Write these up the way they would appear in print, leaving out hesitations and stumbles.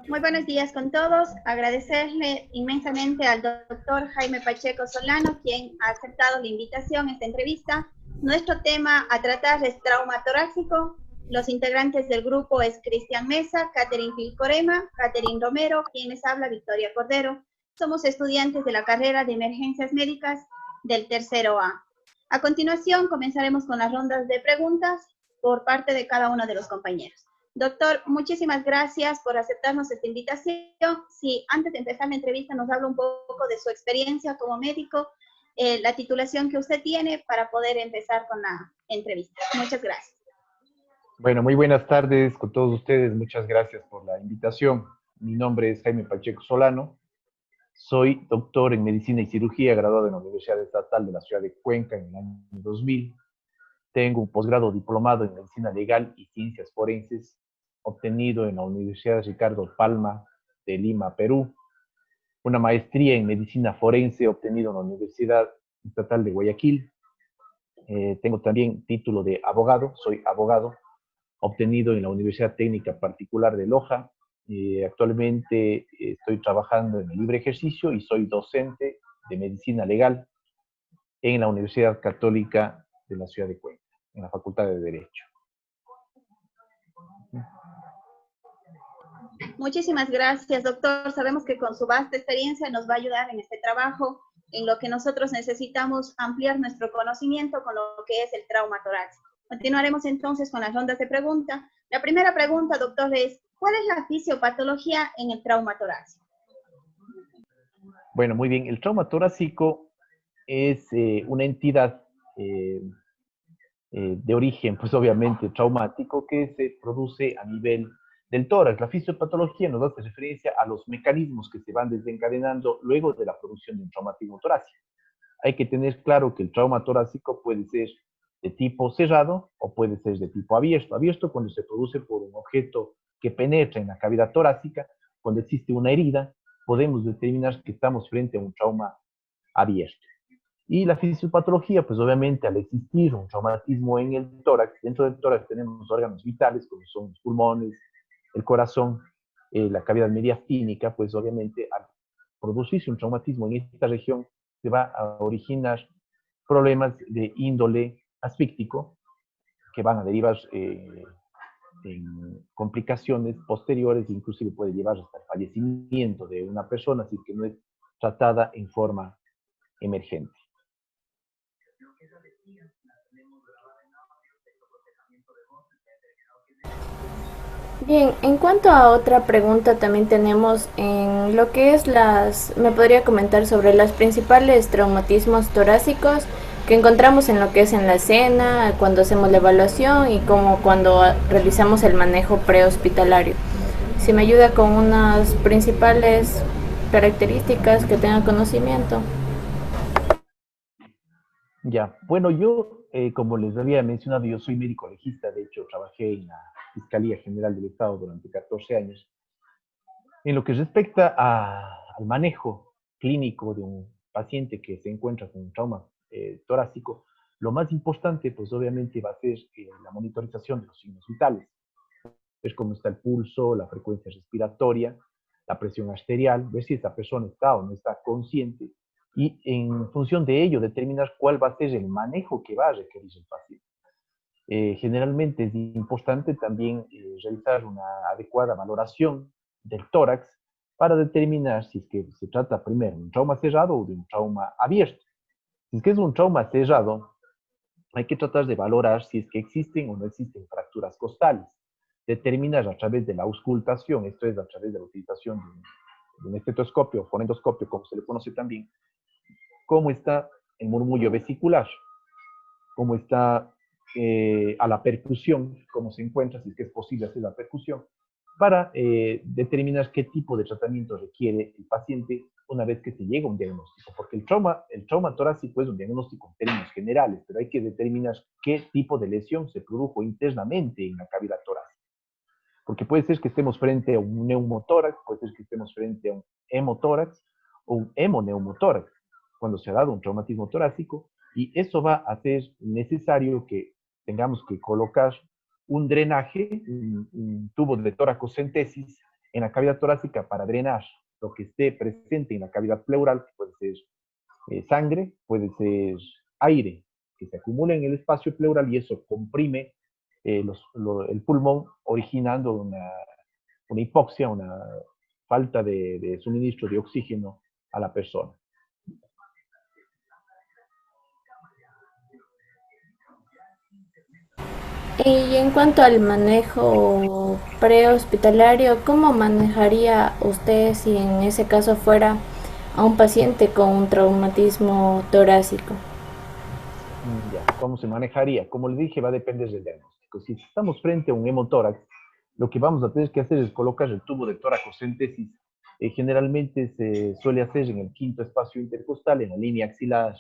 Muy buenos días con todos. Agradecerle inmensamente al doctor Jaime Pacheco Solano, quien ha aceptado la invitación a esta entrevista. Nuestro tema a tratar es trauma torácico. Los integrantes del grupo es Cristian Mesa, Catherine Filcorema, Catherine Romero, quienes habla Victoria Cordero. Somos estudiantes de la carrera de emergencias médicas del tercero A. A continuación, comenzaremos con las rondas de preguntas por parte de cada uno de los compañeros. Doctor, muchísimas gracias por aceptarnos esta invitación. Si antes de empezar la entrevista nos habla un poco de su experiencia como médico, la titulación que usted tiene para poder empezar con la entrevista. Muchas gracias. Bueno, muy buenas tardes con todos ustedes. Muchas gracias por la invitación. Mi nombre es Jaime Pacheco Solano. Soy doctor en medicina y cirugía, graduado en la Universidad Estatal de la Ciudad de Cuenca en el año 2000. Tengo un posgrado diplomado en medicina legal y ciencias forenses, obtenido en la Universidad Ricardo Palma de Lima, Perú. Una maestría en medicina forense, obtenido en la Universidad Estatal de Guayaquil. Tengo también título de abogado, soy abogado, obtenido en la Universidad Técnica Particular de Loja. Actualmente estoy trabajando en el libre ejercicio y soy docente de medicina legal en la Universidad Católica de la Ciudad de Cuenca, en la Facultad de Derecho. Muchísimas gracias, doctor. Sabemos que con su vasta experiencia nos va a ayudar en este trabajo, en lo que nosotros necesitamos ampliar nuestro conocimiento con lo que es el trauma torácico. Continuaremos entonces con las rondas de preguntas. La primera pregunta, doctor, es ¿cuál es la fisiopatología en el trauma torácico? Bueno, muy bien. El trauma torácico es una entidad de origen, pues obviamente traumático, que se produce a nivel del tórax. La fisiopatología nos hace referencia a los mecanismos que se van desencadenando luego de la producción de un traumatismo torácico. Hay que tener claro que el trauma torácico puede ser de tipo cerrado o puede ser de tipo abierto. Abierto cuando se produce por un objeto que penetra en la cavidad torácica. Cuando existe una herida, podemos determinar que estamos frente a un trauma abierto. Y la fisiopatología, pues obviamente al existir un traumatismo en el tórax, dentro del tórax tenemos órganos vitales como son los pulmones, el corazón, la cavidad mediastínica, pues obviamente al producirse un traumatismo en esta región se va a originar problemas de índole asfíctico que van a derivar en complicaciones posteriores, inclusive puede llevar hasta el fallecimiento de una persona si es que no es tratada en forma emergente. Bien, en cuanto a otra pregunta también tenemos en lo que es me podría comentar sobre los principales traumatismos torácicos que encontramos en lo que es en la escena, cuando hacemos la evaluación y como cuando realizamos el manejo prehospitalario. Si me ayuda con unas principales características que tenga conocimiento. Ya, bueno, yo, como les había mencionado, yo soy médico legista, de hecho trabajé en la Fiscalía General del Estado durante 14 años. En lo que respecta al manejo clínico de un paciente que se encuentra con un trauma torácico, lo más importante, pues obviamente va a ser la monitorización de los signos vitales. Ver cómo está el pulso, la frecuencia respiratoria, la presión arterial, ver si esta persona está o no está consciente y en función de ello determinar cuál va a ser el manejo que va a requerir el paciente. Generalmente es importante también realizar una adecuada valoración del tórax para determinar si es que se trata primero de un trauma cerrado o de un trauma abierto. Si es que es un trauma cerrado, hay que tratar de valorar si es que existen o no existen fracturas costales. Determinar a través de la auscultación, esto es a través de la utilización de un estetoscopio o fonendoscopio, como se le conoce también, cómo está el murmullo vesicular, cómo está a la percusión, cómo se encuentra, si es que es posible hacer la percusión, para determinar qué tipo de tratamiento requiere el paciente una vez que se llega a un diagnóstico, porque el trauma torácico es un diagnóstico en términos generales, pero hay que determinar qué tipo de lesión se produjo internamente en la cavidad torácica. Porque puede ser que estemos frente a un neumotórax, puede ser que estemos frente a un hemotórax o un hemoneumotórax, cuando se ha dado un traumatismo torácico, y eso va a hacer necesario que tengamos que colocar un drenaje, un tubo de toracocentesis en la cavidad torácica para drenar lo que esté presente en la cavidad pleural, que puede ser sangre, puede ser aire, que se acumula en el espacio pleural y eso comprime el pulmón, originando una hipoxia, una falta de suministro de oxígeno a la persona. Y en cuanto al manejo prehospitalario, ¿cómo manejaría usted si en ese caso fuera a un paciente con un traumatismo torácico? Ya, ¿cómo se manejaría? Como le dije, va a depender del diagnóstico. Si estamos frente a un hemotórax, lo que vamos a tener que hacer es colocar el tubo de toracocentesis. Generalmente se suele hacer en el quinto espacio intercostal, en la línea axilar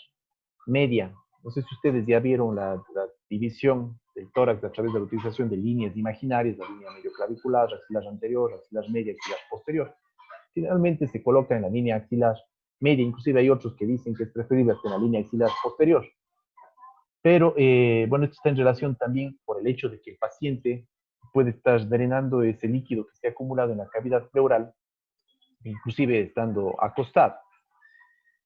media. No sé si ustedes ya vieron la división del tórax a través de la utilización de líneas imaginarias, la línea medio clavicular, axilar anterior, axilar media, axilar posterior. Generalmente se coloca en la línea axilar media, inclusive hay otros que dicen que es preferible hasta en la línea axilar posterior. Pero, bueno, esto está en relación también por el hecho de que el paciente puede estar drenando ese líquido que se ha acumulado en la cavidad pleural, inclusive estando acostado.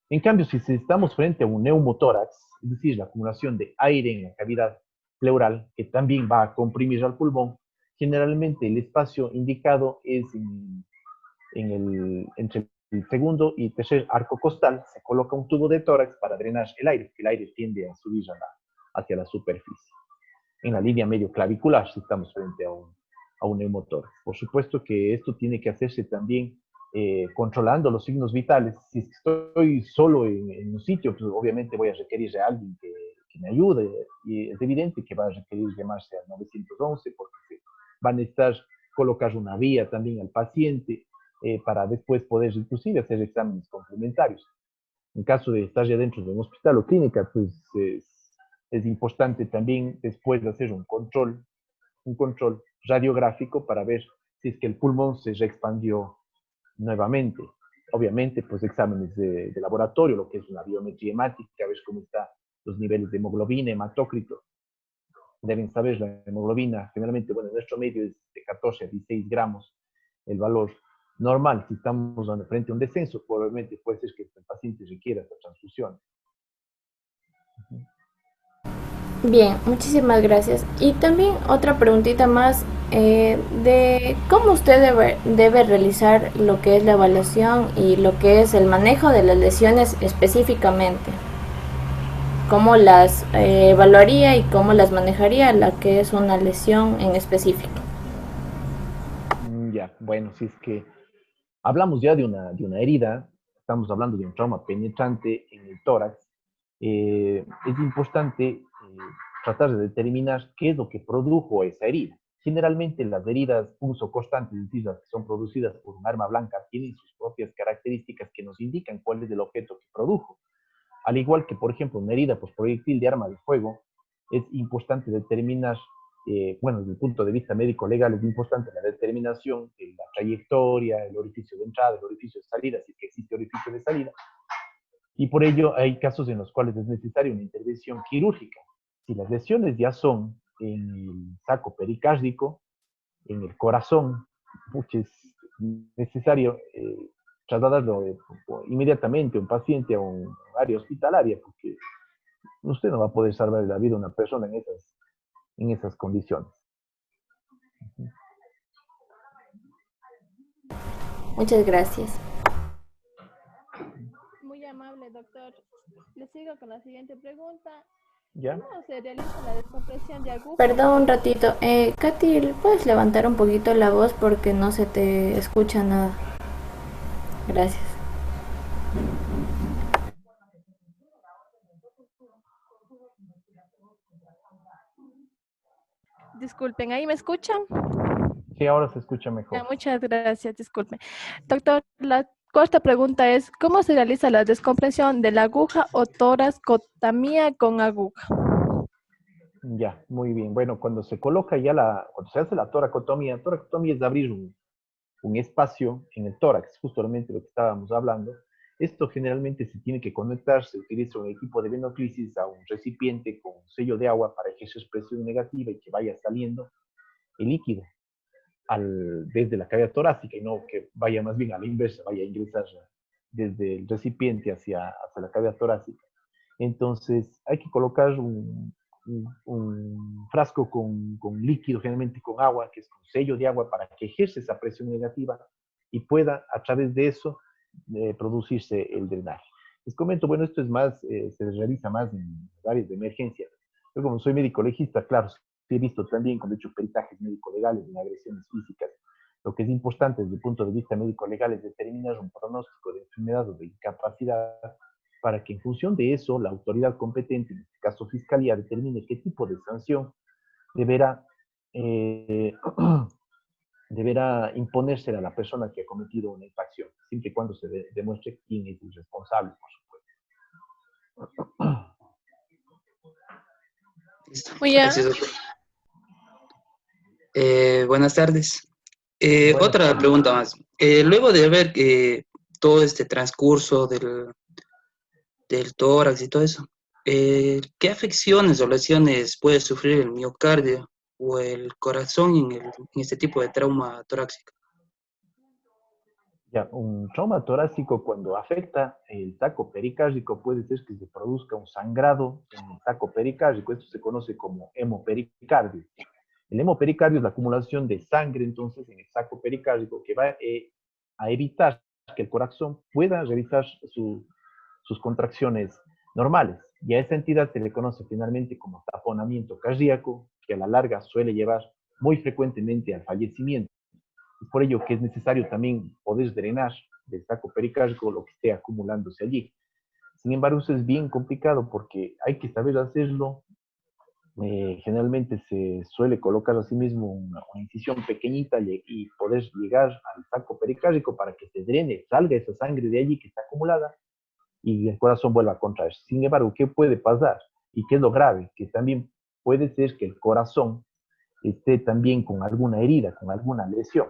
En cambio, si estamos frente a un neumotórax, es decir, la acumulación de aire en la cavidad pleural, que también va a comprimir al pulmón, generalmente el espacio indicado es entre el segundo y tercer arco costal, se coloca un tubo de tórax para drenar el aire, porque el aire tiende a subir hacia la superficie. En la línea medio clavicular, si estamos frente a un neumotórax. Por supuesto que esto tiene que hacerse también controlando los signos vitales. Si estoy solo en un sitio, pues obviamente voy a requerir a alguien que me ayude, y es evidente que va a requerir llamarse al 911 porque van a necesitar colocar una vía también al paciente para después poder inclusive hacer exámenes complementarios. En caso de estar ya dentro de un hospital o clínica, pues es importante también después de hacer un control radiográfico para ver si es que el pulmón se reexpandió nuevamente. Obviamente, pues exámenes de laboratorio, lo que es una biometría hemática, ver cómo están los niveles de hemoglobina, hematócrito. Deben saber la hemoglobina, generalmente, bueno, en nuestro medio es de 14 a 16 gramos el valor normal. Si estamos frente a un descenso, probablemente puede ser que el paciente requiera esta transfusión. Bien, muchísimas gracias. Y también otra preguntita más de cómo usted debe realizar lo que es la evaluación y lo que es el manejo de las lesiones específicamente. ¿Cómo las evaluaría y cómo las manejaría la que es una lesión en específico? Ya, bueno, si es que hablamos ya de una herida, estamos hablando de un trauma penetrante en el tórax, es importante tratar de determinar qué es lo que produjo esa herida. Generalmente las heridas punzocortantes, es decir, las que son producidas por un arma blanca, tienen sus propias características que nos indican cuál es el objeto que produjo. Al igual que, por ejemplo, una herida por proyectil de arma de fuego, es importante determinar, bueno, desde el punto de vista médico-legal, es importante la determinación de la trayectoria, el orificio de entrada, el orificio de salida, si es que existe orificio de salida. Y por ello hay casos en los cuales es necesaria una intervención quirúrgica. Si las lesiones ya son en el saco pericárdico, en el corazón, es necesario trasladarlo inmediatamente a un paciente a un área hospitalaria, porque usted no va a poder salvar la vida a una persona en esas condiciones. Muchas gracias. Muy amable, doctor. Le sigo con la siguiente pregunta. ¿Ya? ¿Cómo se realiza la descompresión de aguja? Perdón un ratito. Katy, ¿puedes levantar un poquito la voz porque no se te escucha nada? Gracias. Disculpen, ¿ahí me escuchan? Sí, ahora se escucha Ya, mejor. muchas gracias, disculpen. Doctor, la cuarta pregunta es, ¿cómo se realiza la descompresión de la aguja o toracotomía con aguja? Ya, muy bien. Bueno, cuando se coloca ya cuando se hace la toracotomía es abrir un espacio en el tórax, justamente lo que estábamos hablando. Esto generalmente se tiene que conectar, se utiliza un equipo de venoclisis a un recipiente con un sello de agua para ejercer presión negativa y que vaya saliendo el líquido. desde la cavidad torácica y no que vaya más bien a la inversa, vaya a ingresar desde el recipiente hacia la cavidad torácica. Entonces hay que colocar un frasco con líquido, generalmente con agua, que es con sello de agua, para que ejerce esa presión negativa y pueda a través de eso producirse el drenaje. Les comento, bueno, esto es más, se realiza más en áreas de emergencia. Yo como soy médico legista, claro, sí he visto también cuando he hecho peritajes médico-legales en agresiones físicas. Lo que es importante desde el punto de vista médico-legal es determinar un pronóstico de enfermedad o de incapacidad para que en función de eso la autoridad competente, en este caso Fiscalía, determine qué tipo de sanción deberá, deberá imponerse a la persona que ha cometido una infracción, siempre y cuando se demuestre quién es el responsable, por supuesto. Listo. Muy bien. Gracias, doctor. Buenas tardes. Buenas Otra tardes. pregunta más. Luego de ver todo este transcurso del tórax y todo eso, ¿qué afecciones o lesiones puede sufrir el miocardio o el corazón en este tipo de trauma torácico? Ya, un trauma torácico cuando afecta el saco pericárdico puede ser que se produzca un sangrado en el saco pericárdico. Esto se conoce como hemopericardio. El hemopericardio es la acumulación de sangre entonces en el saco pericárdico que va a evitar que el corazón pueda realizar sus contracciones normales. Y a esa entidad se le conoce finalmente como taponamiento cardíaco, que a la larga suele llevar muy frecuentemente al fallecimiento. Es por ello que es necesario también poder drenar del saco pericárdico lo que esté acumulándose allí. Sin embargo, eso es bien complicado porque hay que saber hacerlo. Generalmente se suele colocar así mismo una incisión pequeñita y poder llegar al saco pericárdico para que se drene, salga esa sangre de allí que está acumulada y el corazón vuelva a contraerse. Sin embargo, ¿qué puede pasar? ¿Y qué es lo grave? Que también puede ser que el corazón esté también con alguna herida, con alguna lesión.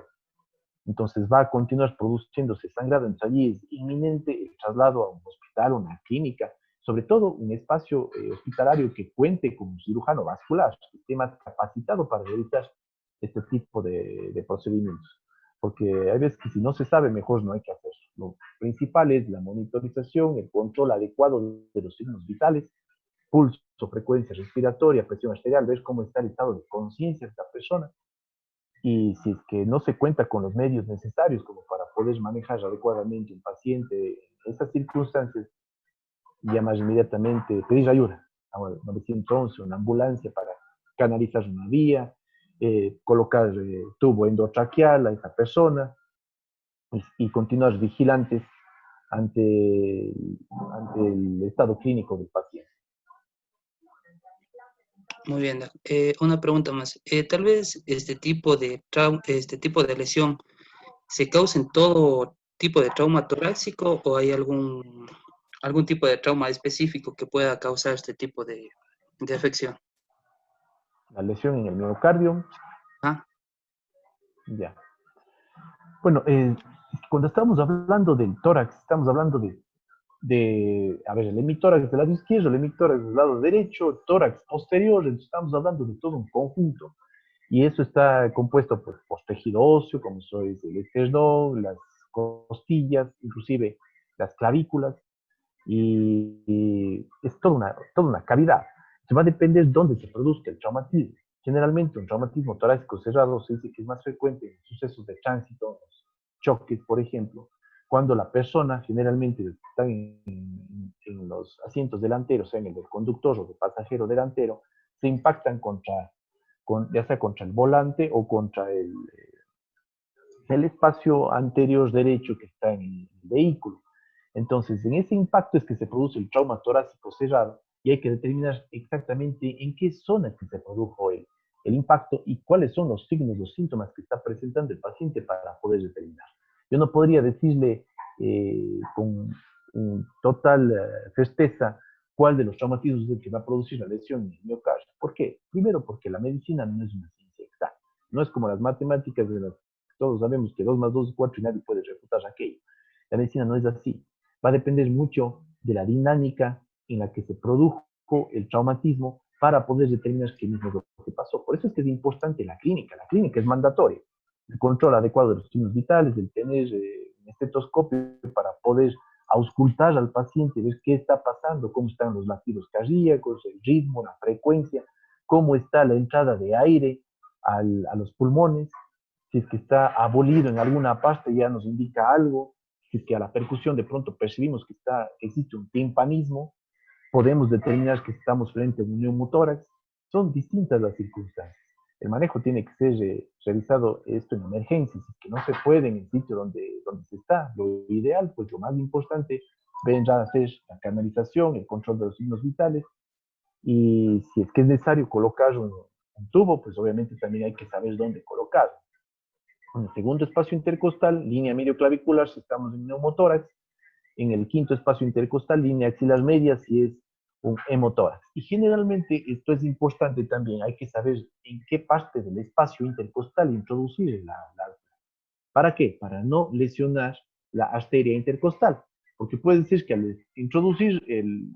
Entonces va a continuar produciéndose sangrado, entonces allí es inminente el traslado a un hospital, una clínica, sobre todo un espacio hospitalario que cuente con un cirujano vascular, que esté más capacitado para realizar este tipo de procedimientos. Porque hay veces que si no se sabe, mejor no hay que hacerlo. Lo principal es la monitorización, el control adecuado de los signos vitales, pulso, frecuencia respiratoria, presión arterial, ver cómo está el estado de conciencia de esta persona y si es que no se cuenta con los medios necesarios como para poder manejar adecuadamente un paciente en esas circunstancias, llamar inmediatamente, pedir ayuda a 911, una ambulancia para canalizar una vía, colocar tubo endotraqueal a esa persona y continuar vigilantes ante el estado clínico del paciente. Muy bien, Doc. Una pregunta más. Tal vez este tipo de lesión se causa en todo tipo de trauma torácico o hay algún tipo de trauma específico que pueda causar este tipo de afección. La lesión en el miocardio, Ah, ya. Bueno, cuando estamos hablando del tórax, estamos hablando a ver, el hemitórax del lado izquierdo, el hemitórax del lado derecho, tórax posterior, entonces estamos hablando de todo un conjunto. Y eso está compuesto por tejido óseo, como soy el esternón, las costillas, inclusive las clavículas, y es toda una cavidad. Se va a depender dónde se produzca el traumatismo. Generalmente un traumatismo torácico cerrado se dice que es más frecuente en sucesos de tránsito, choques, por ejemplo, cuando la persona, generalmente está en los asientos delanteros, sea en el del conductor o del pasajero delantero, se impactan ya sea contra el volante o contra el espacio anterior derecho que está en el vehículo. Entonces, en ese impacto es que se produce el trauma torácico cerrado y hay que determinar exactamente en qué zona es que se produjo el impacto y cuáles son los signos, los síntomas que está presentando el paciente para poder determinar. Yo no podría decirle con total certeza cuál de los traumatismos es el que va a producir la lesión en el miocardio. ¿Por qué? Primero, porque la medicina no es una ciencia exacta. No es como las matemáticas de las que todos sabemos que 2 más 2 es 4 y nadie puede refutar aquello. La medicina no es así. Va a depender mucho de la dinámica en la que se produjo el traumatismo para poder determinar qué mismo es lo que pasó. Por eso es que es importante la clínica. La clínica es mandatoria. el control adecuado de los signos vitales, el tener un estetoscopio para poder auscultar al paciente, ver qué está pasando, cómo están los latidos cardíacos, el ritmo, la frecuencia, cómo está la entrada de aire a los pulmones, si es que está abolido en alguna parte ya nos indica algo, si es que a la percusión de pronto percibimos que existe un timpanismo, podemos determinar que estamos frente a un neumotórax. Son distintas las circunstancias. El manejo tiene que ser revisado esto en emergencias, si es que no se puede en el sitio donde se está. Lo ideal, pues lo más importante, vendrá a ser la canalización, el control de los signos vitales, y si es que es necesario colocar un tubo, pues obviamente también hay que saber dónde colocarlo. En el segundo espacio intercostal, línea medio clavicular, si estamos en neumotórax. En el quinto espacio intercostal, línea axilar media, si es un hemotórax. Y generalmente, esto es importante también, hay que saber en qué parte del espacio intercostal introducir la ¿Para qué? Para no lesionar la arteria intercostal. Porque puede ser que al introducir el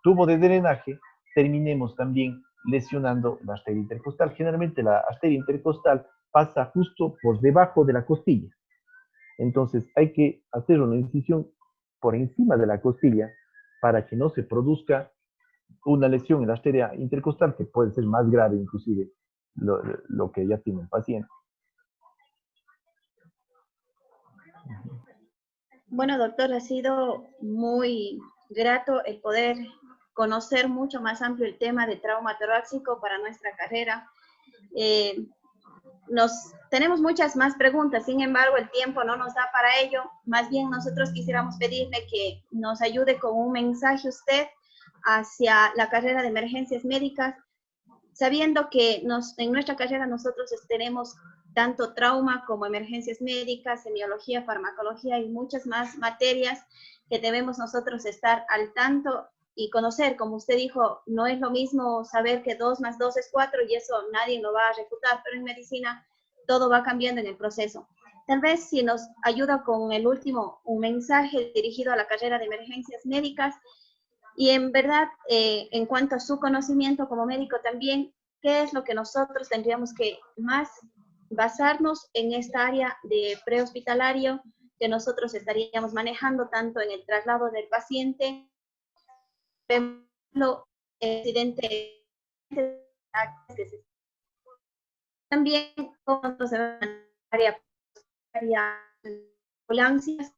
tubo de drenaje, terminemos también lesionando la arteria intercostal. Generalmente la arteria intercostal pasa justo por debajo de la costilla. Entonces hay que hacer una incisión por encima de la costilla para que no se produzca una lesión en la arteria intercostal que puede ser más grave inclusive lo que ya tiene el paciente. Bueno, doctor, ha sido muy grato el poder conocer mucho más amplio el tema de trauma torácico para nuestra carrera. Tenemos muchas más preguntas, sin embargo, el tiempo no nos da para ello. Más bien, nosotros quisiéramos pedirle que nos ayude con un mensaje usted hacia la carrera de emergencias médicas, sabiendo que en nuestra carrera nosotros tenemos tanto trauma como emergencias médicas, semiología, farmacología y muchas más materias que debemos nosotros estar al tanto y conocer. Como usted dijo, no es lo mismo saber que 2 más 2 es 4 y eso nadie lo va a refutar, pero en medicina todo va cambiando en el proceso. Tal vez si nos ayuda con el último, un mensaje dirigido a la carrera de emergencias médicas y en verdad, en cuanto a su conocimiento como médico también, ¿qué es lo que nosotros tendríamos que más basarnos en esta área de prehospitalario que nosotros estaríamos manejando tanto en el traslado del paciente, accidente, también cómo se va a área ambulancias,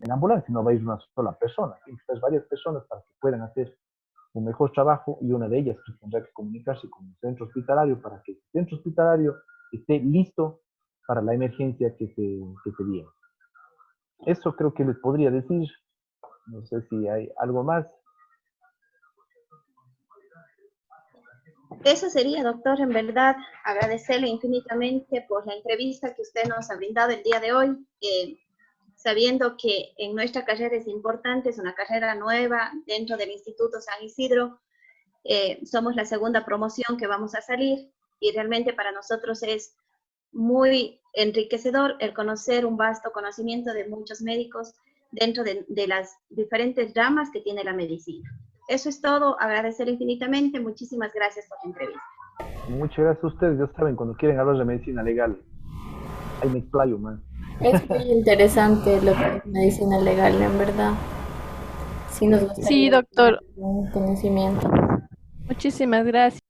En la ambulancia no va a ir una sola persona, tienen que estar varias personas para que puedan hacer un mejor trabajo y una de ellas pues, tendrá que comunicarse con el centro hospitalario para que el centro hospitalario esté listo para la emergencia que se viene. Eso creo que les podría decir. No sé si hay algo más. Eso sería, doctor, en verdad, agradecerle infinitamente por la entrevista que usted nos ha brindado el día de hoy, sabiendo que en nuestra carrera es importante, es una carrera nueva dentro del Instituto San Isidro, somos la segunda promoción que vamos a salir y realmente para nosotros es muy enriquecedor el conocer un vasto conocimiento de muchos médicos dentro de las diferentes ramas que tiene la medicina. Eso es todo, agradecer infinitamente, muchísimas gracias por la entrevista. Muchas gracias a ustedes, ya saben, cuando quieren hablar de medicina legal, ahí me explayo más. Es muy interesante lo que es medicina legal, en verdad. Sí, nos gustaría Sí, doctor. conocimiento. Muchísimas gracias.